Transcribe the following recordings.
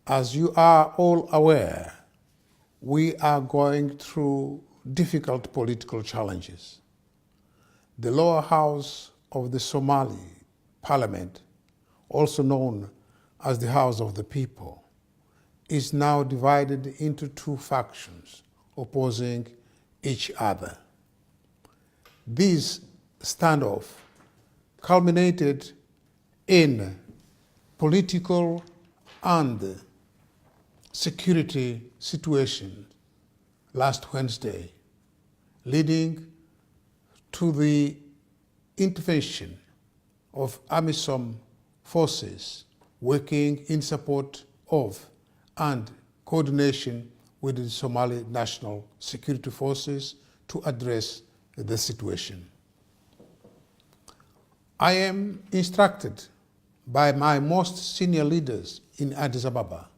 As you are all aware, we are going through difficult political challenges. The lower house of the Somali Parliament, also known as the House of the People, is now divided into two factions opposing each other. This standoff culminated in political and security situation last Wednesday, leading to the intervention of AMISOM forces working in support of and coordination with the Somali National Security Forces to address the situation. I am instructed by my most senior leaders in Addis Ababa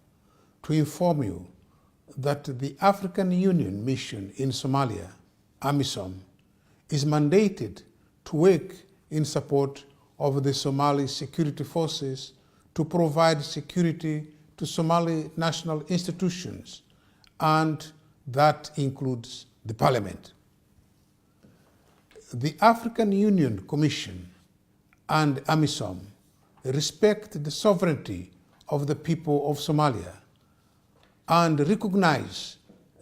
to inform you that the African Union mission in Somalia, AMISOM, is mandated to work in support of the Somali security forces to provide security to Somali national institutions, and that includes the parliament. The African Union Commission and AMISOM respect the sovereignty of the people of Somalia and recognize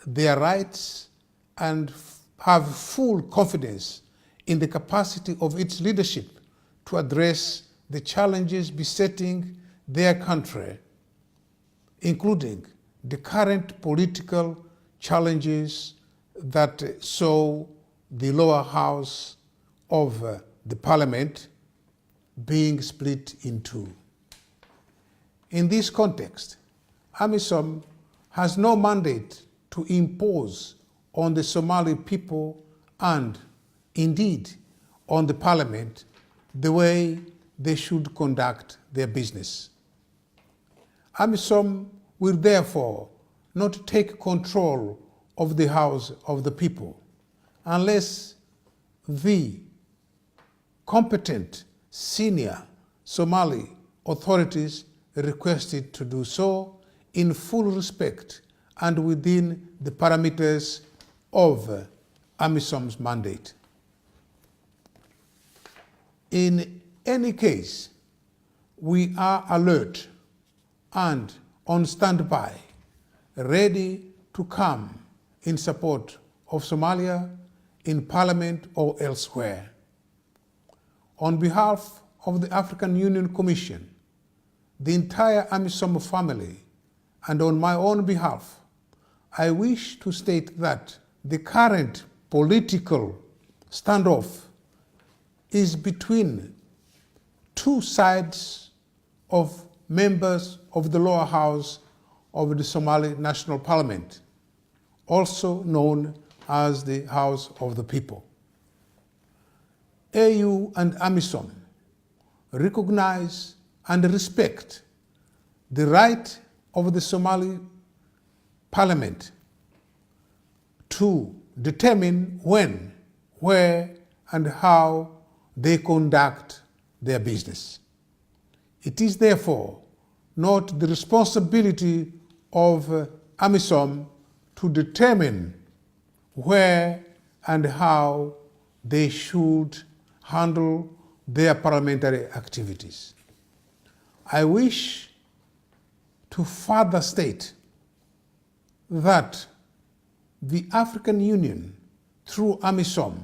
their rights and have full confidence in the capacity of its leadership to address the challenges besetting their country, including the current political challenges that saw the lower house of the parliament being split in two. In this context, AMISOM has no mandate to impose on the Somali people and, indeed, on the parliament the way they should conduct their business. AMISOM will therefore not take control of the House of the People unless the competent senior Somali authorities request it to do so in full respect and within the parameters of AMISOM's mandate. In any case, we are alert and on standby, ready to come in support of Somalia in Parliament or elsewhere. On behalf of the African Union Commission, the entire AMISOM family, and on my own behalf, I wish to state that the current political standoff is between two sides of members of the lower house of the Somali National Parliament, also known as the House of the People. AU and AMISOM recognize and respect the right of the Somali Parliament to determine when, where, and how they conduct their business. It is therefore not the responsibility of AMISOM to determine where and how they should handle their parliamentary activities. I wish to further state that the African Union, through AMISOM,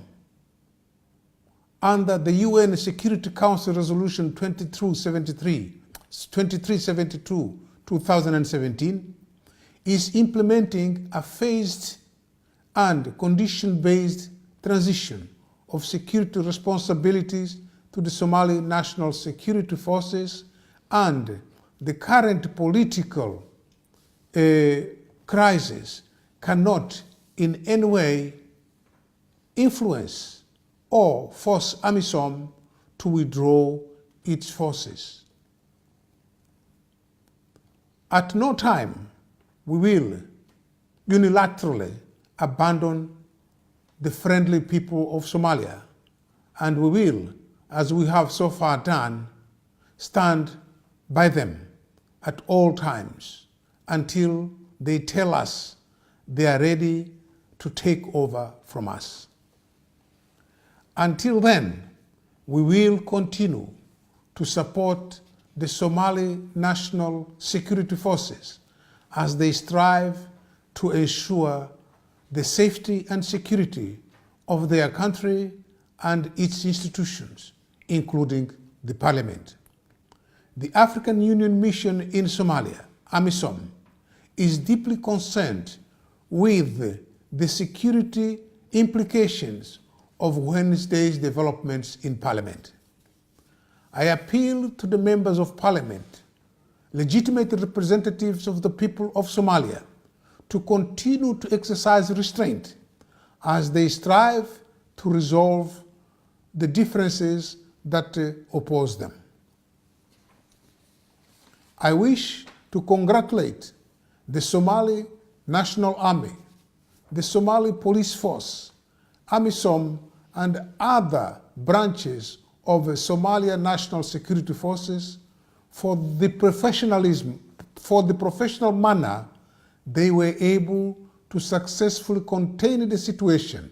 under the UN Security Council Resolution 2372, 2017, is implementing a phased and condition-based transition of security responsibilities to the Somali National Security Forces, and the current political crisis cannot in any way influence or force AMISOM to withdraw its forces. At no time we will unilaterally abandon the friendly people of Somalia, and we will, as we have so far done, stand by them at all times until they tell us they are ready to take over from us. Until then, we will continue to support the Somali National Security Forces as they strive to ensure the safety and security of their country and its institutions, including the parliament. The African Union Mission in Somalia, AMISOM, is deeply concerned with the security implications of Wednesday's developments in Parliament. I appeal to the members of Parliament, legitimate representatives of the people of Somalia, to continue to exercise restraint as they strive to resolve the differences that oppose them. I wish to congratulate the Somali National Army, the Somali Police Force, AMISOM, and other branches of the Somalia National Security Forces for the professionalism, for the professional manner they were able to successfully contain the situation,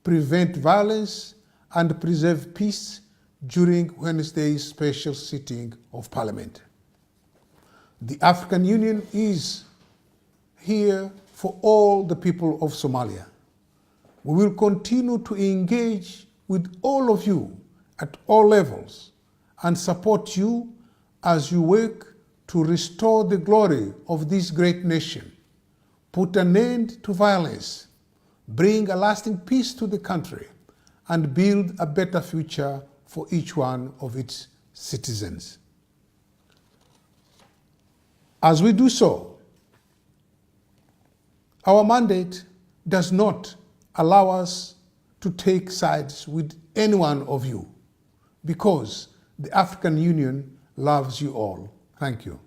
prevent violence, and preserve peace during Wednesday's special sitting of Parliament. The African Union is here for all the people of Somalia. We will continue to engage with all of you at all levels and support you as you work to restore the glory of this great nation, put an end to violence, bring a lasting peace to the country, and build a better future for each one of its citizens. As we do so, our mandate does not allow us to take sides with any one of you, because the African Union loves you all. Thank you.